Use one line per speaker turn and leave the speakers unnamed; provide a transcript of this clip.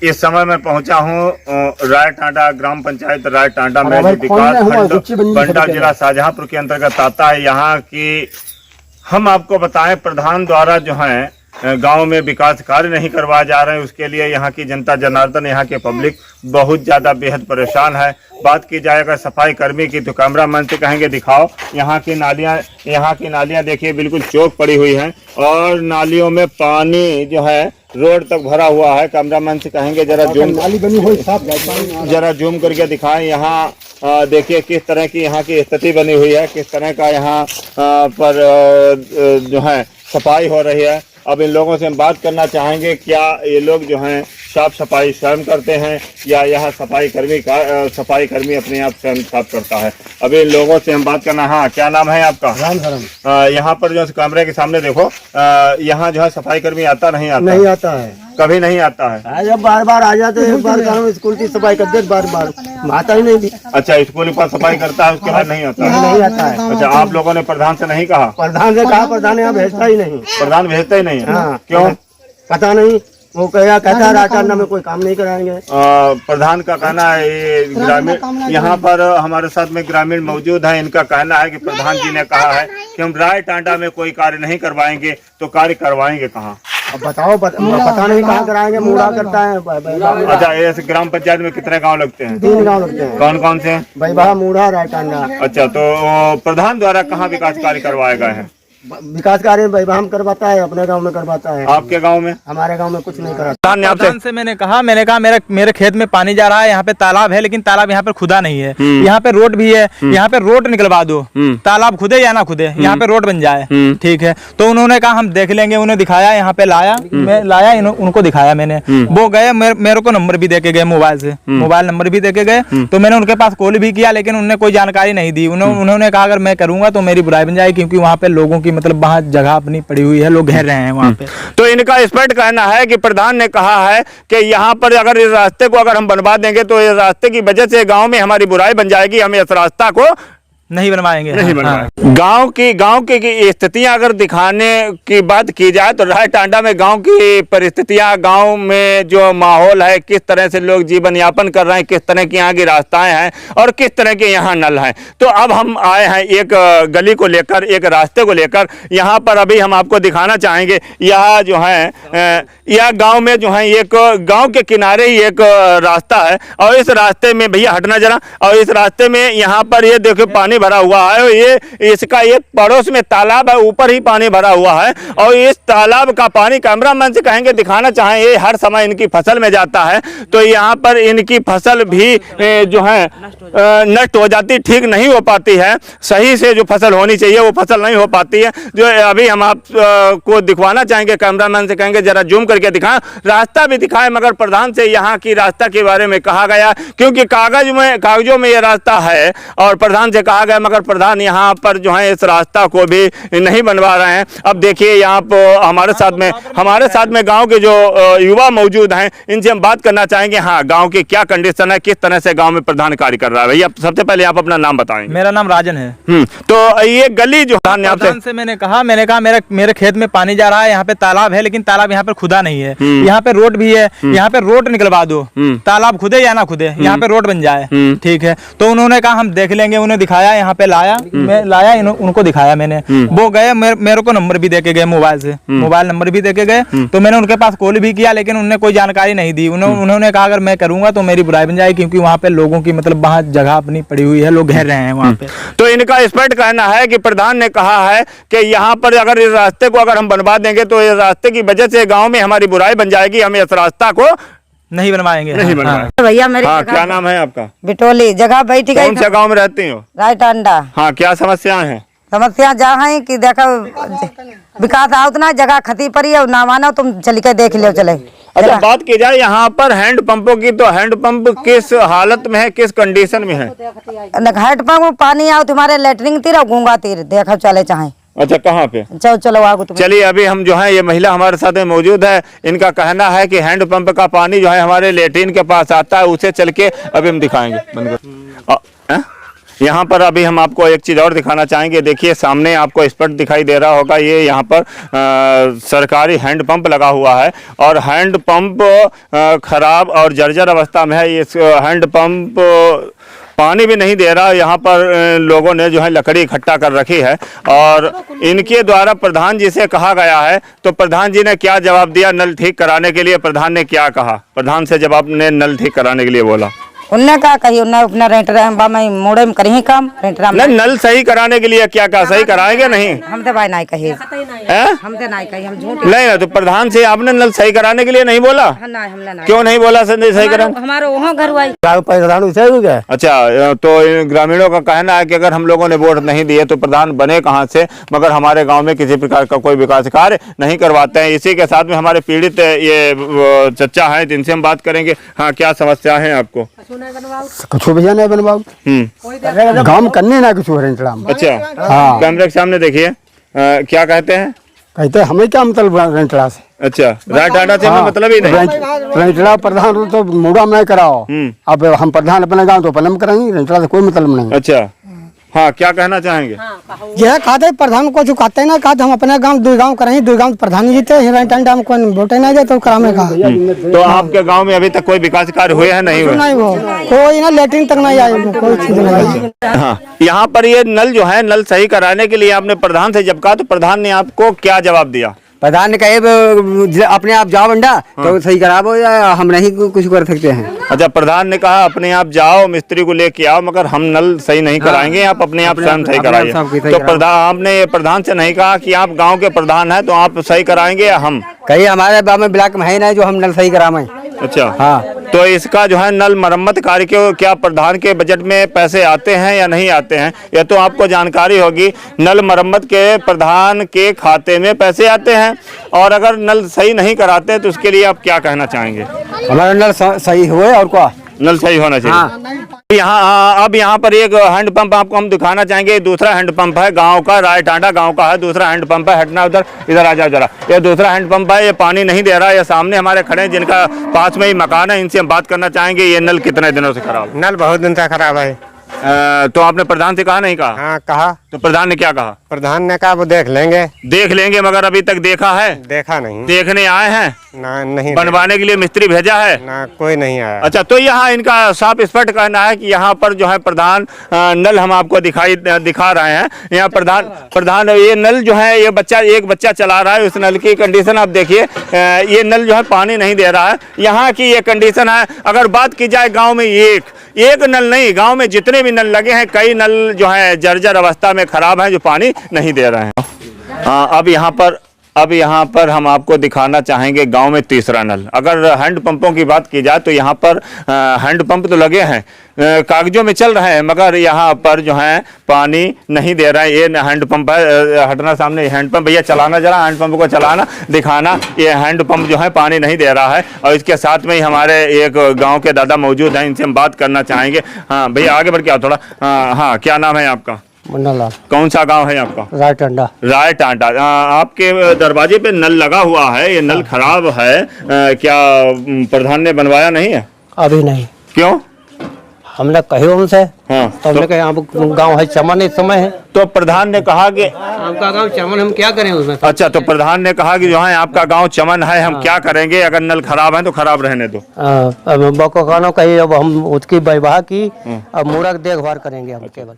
इस समय मैं पहुंचा हूं रायटांडा ग्राम पंचायत रायटांडा में जो विकास खंड बंडा जिला शाहजहांपुर के अंतर्गत आता है। यहाँ की हम आपको बताएं, प्रधान द्वारा जो है गांव में विकास कार्य नहीं करवाए जा रहे हैं। उसके लिए यहाँ की जनता जनार्दन, यहाँ के पब्लिक बहुत ज़्यादा बेहद परेशान है। बात की जाए अगर सफाई कर्मी की तो कैमरा मैन से कहेंगे दिखाओ यहाँ की नालियाँ देखिए बिल्कुल चौक पड़ी हुई हैं और नालियों में पानी जो है रोड तक भरा हुआ है। कैमरा मैन से कहेंगे जरा जूम करके दिखाएं। यहाँ देखिए किस तरह की यहाँ की स्थिति बनी हुई है, किस तरह का यहाँ पर जो है सफाई हो रही है। अब इन लोगों से हम बात करना चाहेंगे, क्या ये लोग जो हैं साफ सफाई स्वयं करते हैं या यह सफाई कर्मी अपने आप स्वयं साफ करता है। अभी इन लोगों से हम बात करना। हाँ, क्या नाम है आपका? राम। यहाँ पर जो कैमरे के सामने देखो, यहाँ जो है सफाई कर्मी आता नहीं आता है, कभी नहीं आता है।
जब बार आ जाते हैं, एक बार स्कूल की सफाई करते, बार आता ही नहीं।
अच्छा, स्कूल पर सफाई करता है, उसके बाद नहीं आता है। अच्छा, आप लोगों ने प्रधान से नहीं कहा?
प्रधान से कहा, प्रधान यहाँ भेजता ही नहीं।
प्रधान भेजता ही नहीं है?
हाँ,
क्यों
पता नहीं। वो कहता है राजस्थान में कोई काम नहीं कराएंगे।
प्रधान का कहना है, ये ग्रामीण यहाँ पर हमारे साथ में ग्रामीण मौजूद है, इनका कहना है कि प्रधान जी ने कहा है कि हम रायटांडा में कोई कार्य नहीं करवाएंगे, तो कार्य करवाएंगे कहाँ?
अब बताओ, पता नहीं कहाँ कराएंगे। मूड़ा करता है।
अच्छा, ऐसे ग्राम पंचायत में कितने गाँव लगते हैं?
3 गाँव लगते हैं।
कौन कौन से?
बैबा, मूड़ा, रायटांडा।
अच्छा, तो प्रधान द्वारा कहाँ विकास कार्य करवाए गए हैं?
विकास कार्य हम करवाता है, अपने गांव में करवाता है।
आपके गांव में?
हमारे गांव में कुछ नहीं कराता।
प्रधान से मैंने कहा मेरे खेत में पानी जा रहा है, यहाँ पे तालाब है लेकिन तालाब यहाँ पर खुदा नहीं है। यहाँ पे रोड भी है, यहाँ पे रोड निकलवा दो, तालाब खुदे या ना खुदे, यहाँ पे रोड बन जाए। ठीक है, तो उन्होंने कहा हम देख लेंगे। उन्हें दिखाया, यहाँ पे लाया, मैं लाया, उनको दिखाया मैंने। वो गए, मेरे को नंबर भी दे के गए, मोबाइल नंबर भी दे के गए। तो मैंने उनके पास कॉल भी किया लेकिन उन्होंने कोई जानकारी नहीं दी। उन्होंने कहा अगर मैं करूंगा तो मेरी बुराई बन जाएगी, क्योंकि वहाँ पे लोगों की मतलब वहाँ जगह अपनी पड़ी हुई है, लोग घेर रहे हैं वहाँ पे।
तो इनका स्पष्ट कहना है कि प्रधान ने कहा है कि यहाँ पर अगर इस रास्ते को अगर हम बनवा देंगे तो इस रास्ते की वजह से गांव में हमारी बुराई बन जाएगी, हम इस रास्ता को
नहीं बनवाएंगे।
गांव की स्थितियां अगर दिखाने की बात की जाए तो रायटांडा में गांव की परिस्थितियां, गांव में जो माहौल है, किस तरह से लोग जीवन यापन कर रहे हैं, किस तरह की यहाँ की रास्ताएं हैं और किस तरह के यहाँ नल हैं। तो अब हम आए हैं एक गली को लेकर, एक रास्ते को लेकर। यहाँ पर अभी हम आपको दिखाना चाहेंगे, यह जो है यह गाँव में जो है एक गाँव के किनारे ही एक रास्ता है और इस रास्ते में, भैया हटना जरा, और इस रास्ते में यहाँ पर ये देखो पानी भरा हुआ है। ये इसका ये पड़ोस में तालाब है, ऊपर ही पानी भरा हुआ है और इस तालाब का पानी कैमरामैन से कहेंगे दिखाना चाहें, ये हर समय इनकी फसल में जाता है। तो यहाँ पर इनकी फसल भी जो है नष्ट हो जाती, ठीक नहीं हो पाती है। सही से जो फसल होनी चाहिए वो फसल नहीं हो पाती है। जो अभी हम आपको दिखवाना चाहेंगे, कैमरामैन से कहेंगे जरा जूम करके दिखाएं, रास्ता भी दिखाएं। मगर प्रधान से यहाँ की रास्ता के बारे में कहा गया, क्योंकि कागजों में ये रास्ता है और प्रधान से कहा गया, मगर प्रधान यहाँ पर जो है इस रास्ता को भी नहीं बनवा रहे हैं। अब देखिए यहाँ पर हमारे साथ में गांव के जो युवा मौजूद हैं, इनसे हम बात करना चाहेंगे। हाँ, गांव की क्या कंडीशन है, किस तरह से गांव में प्रधान कार्य कर रहा है। भैया सबसे पहले आप अपना नाम बताएंगे।
मेरा नाम राजन है।
तो ये गली जो
प्रधान से मैंने कहा मेरे खेत में पानी जा रहा है, यहाँ पे तालाब है लेकिन तालाब यहाँ पर खुदा नहीं है। यहाँ पे रोड भी है, यहाँ पे रोड निकलवा दो, तालाब खुदे या ना खुदे, यहाँ पे रोड बन जाए। ठीक है, तो उन्होंने कहा हम देख लेंगे। उन्हें दिखाया, यहाँ पे लाया, मैं लाया, उनको दिखाया मैंने। वो गए, मेरे को नंबर भी दे के गए, मोबाइल नंबर भी दे के गए। तो मैंने उनके पास कॉल भी किया लेकिन उन्होंने कोई जानकारी नहीं दी। उन्होंने कहा अगर मैं करूंगा तो मेरी बुराई बन जाएगी, क्योंकि वहाँ पे लोगों की मतलब वहाँ जगह अपनी पड़ी हुई है, लोग घेर रहे हैं वहाँ पे।
तो इनका स्पष्ट कहना है कि प्रधान ने कहा है कि यहाँ पर अगर इस रास्ते को अगर हम बनवा देंगे तो इस रास्ते की वजह से गाँव में हमारी बुराई बन जाएगी, हम इस रास्ता को
नहीं बनवाएंगे।
भैया मेरे
क्या नाम है आपका?
बिटोली। जगह बैठी गई।
कौन से गाँव में रहती हो?
रायटांडा।
हाँ, क्या समस्याएं हैं?
समस्या जहाँ है कि देखो विकास आओ ना, जगह खती पड़ी है, ना मानो तुम चल के देख लो। चले
अच्छा, बात की जाए यहाँ पर हैंड पंपों की, तो हैंड पंप किस हालत में है, किस कंडीशन में है?
हैंड पंप में पानी आओ, तुम्हारे लेटरिंग तीर और गूंगा तीर देखो चले चाहे।
अच्छा, कहाँ पे?
चलो आगो तुम।
चलिए, अभी हम जो है ये महिला हमारे साथ में मौजूद है। इनका कहना है कि हैंड पंप का पानी जो है हमारे लेटरिन के पास आता है, उसे चल के अभी हम दिखाएंगे। यहाँ पर अभी हम आपको एक चीज़ और दिखाना चाहेंगे। देखिए सामने आपको स्पष्ट दिखाई दे रहा होगा, ये यहाँ पर सरकारी हैंड पंप लगा हुआ है और हैंड पंप खराब और जर्जर अवस्था में है। इस हैंड पंप पानी भी नहीं दे रहा। यहाँ पर लोगों ने जो है लकड़ी इकट्ठा कर रखी है और इनके द्वारा प्रधान जी से कहा गया है, तो प्रधान जी ने क्या जवाब दिया नल ठीक कराने के लिए? प्रधान ने क्या कहा? प्रधान से जब आपने नल ठीक कराने के लिए बोला,
उनने कहा कही उन्हें अपना रेंटरा में मोड़े में करी काम रेंटरा में
नल सही कराने के लिए क्या कहा? सही कराएंगे नहीं?
हम तो भाई नहीं कही,
हैं?
हम तो नहीं कही, हम झूठ
नहीं, तो प्रधान से आपने नल सही कराने के लिए नहीं बोला?
हमने नहीं।
क्यों नहीं बोला सही कराने?
हमारे वहाँ घर हुआ
प्रधान उसे हो गया।
अच्छा, तो इन ग्रामीणों का कहना है कि अगर हम लोगों ने वोट नहीं दिए तो प्रधान बने कहाँ से, मगर हमारे गांव में किसी प्रकार का कोई विकास कार्य नहीं करवाते हैं। इसी के साथ में हमारे पीड़ित ये चचा हैं, जिनसे हम बात करेंगे। हाँ, क्या समस्या है आपको?
कुछ भैया नहीं बनवाओ, काम करने ना कुछ रेंटड़ा में।
अच्छा,
हाँ।
कैमरे के सामने देखिए, क्या कहते हैं?
कहते हमें क्या मतलब रेंटड़ा से?
अच्छा, राय टाटा से हमें मतलब ही नहीं।
रेंटड़ा प्रधान तो मुड़ा में कराओ, अब हम प्रधान अपने गाँव तो अपने करेंगे, रेंटड़ा से कोई मतलब नहीं।
अच्छा, हाँ, क्या कहना चाहेंगे?
यह कहते प्रधान को चुकाते ना, कहा हम अपने गांव दो गांव करेंगे, दो गांव प्रधान जीते हम कोई वोटे नहीं जाए तो कराने का।
तो आपके गांव में अभी तक कोई विकास कार्य हुए हैं? नहीं हुए?
नहीं वो कोई ना लेटरिन तक नहीं आए, कोई चीज नहीं।
हाँ, यहाँ पर ये नल जो है, नल सही कराने के लिए आपने प्रधान से जब कहा तो प्रधान ने आपको क्या जवाब दिया?
प्रधान ने कहे अपने आप जाओ बंडा तो सही कराओ, या हम नहीं कुछ कर सकते हैं।
अच्छा, प्रधान ने कहा अपने आप जाओ, मिस्त्री को लेके आओ, मगर हम नल सही नहीं कराएंगे, आप अपने आप स्वयं सही कराइए। तो प्रधान, आपने प्रधान से नहीं कहा कि आप गांव के प्रधान हैं तो आप सही कराएंगे या हम?
कहीं हमारे गाँव में ब्लॉक में है ना जो हम नल सही कराएं।
अच्छा,
हाँ।
तो इसका जो है नल मरम्मत कार्य के क्या प्रधान के बजट में पैसे आते हैं या नहीं आते हैं? यह तो आपको जानकारी होगी। नल मरम्मत के प्रधान के खाते में पैसे आते हैं और अगर नल सही नहीं कराते तो उसके लिए आप क्या कहना चाहेंगे?
हमारा नल सही हुए और क्या
नल सही होना चाहिए। यहाँ अब यहाँ पर एक हैंड पंप आपको हम दिखाना चाहेंगे। दूसरा हैंड पंप है गांव का, राय टांडा गांव का है। दूसरा हैंड पंप है, हटना उधर, इधर आ जाओ जरा। ये दूसरा हैंड पंप है, ये पानी नहीं दे रहा है। ये सामने हमारे खड़े हैं जिनका पास में ही मकान है, इनसे हम बात करना चाहेंगे। ये नल कितने दिनों से खराब?
नल बहुत दिन से खराब है।
तो आपने प्रधान से कहा नहीं कहा?
हाँ, कहा।
तो प्रधान ने क्या कहा?
प्रधान ने कहा वो देख लेंगे।
देख लेंगे, मगर अभी तक देखा है?
देखा नहीं।
देखने आए हैं
ना, नहीं
बनवाने के लिए मिस्त्री भेजा है
ना, कोई नहीं आया।
अच्छा, तो यहाँ इनका साफ स्पष्ट कहना है कि यहाँ पर जो है प्रधान नल हम आपको दिखा रहे हैं। यहाँ प्रधान ये नल जो है, ये एक बच्चा चला रहा है। उस नल की कंडीशन आप देखिए, ये नल जो है पानी नहीं दे रहा है। यहाँ की ये कंडीशन है। अगर बात की जाए गाँव में एक नल नहीं, गांव में जितने भी नल लगे हैं, कई नल जो है जर्जर अवस्था में खराब हैं, जो पानी नहीं दे रहे हैं। अब यहाँ पर हम आपको दिखाना चाहेंगे गांव में तीसरा नल। अगर हैंड पंपों की बात की जाए तो यहाँ पर हैंड पंप तो लगे हैं, कागजों में चल रहे हैं, मगर यहाँ पर जो है पानी नहीं दे रहा है। ये हैंड पंप है, हटना सामने हैंड पंप, भैया चलाना जरा, हैंड पंप को चलाना, दिखाना। ये हैंड पंप जो है पानी नहीं दे रहा है। और इसके साथ में ही हमारे एक गांव के दादा मौजूद हैं, इनसे हम बात करना चाहेंगे। हाँ भैया, आगे बढ़ के आओ थोड़ा। हाँ, क्या नाम है आपका?
मंडल।
कौन सा गांव है आपका?
राय टांडा।
राय टांडा। आपके दरवाजे पे नल लगा हुआ है, ये नल खराब है, क्या प्रधान ने बनवाया नहीं है?
अभी नहीं।
क्यों?
हमने कहे उनसे,
हाँ,
तो हमने कहा गाँव है चमन, इस समय है
तो प्रधान ने कहा कि
आपका गाँव चमन, हम क्या करें उसमें?
अच्छा, तो प्रधान ने कहा कि जो है आपका गांव चमन है, हम क्या करेंगे, अगर नल खराब है तो खराब रहने दो।
बको कही अब हम उसकी वैवाह की, अब मूर्ख देखभाल करेंगे हम केवल।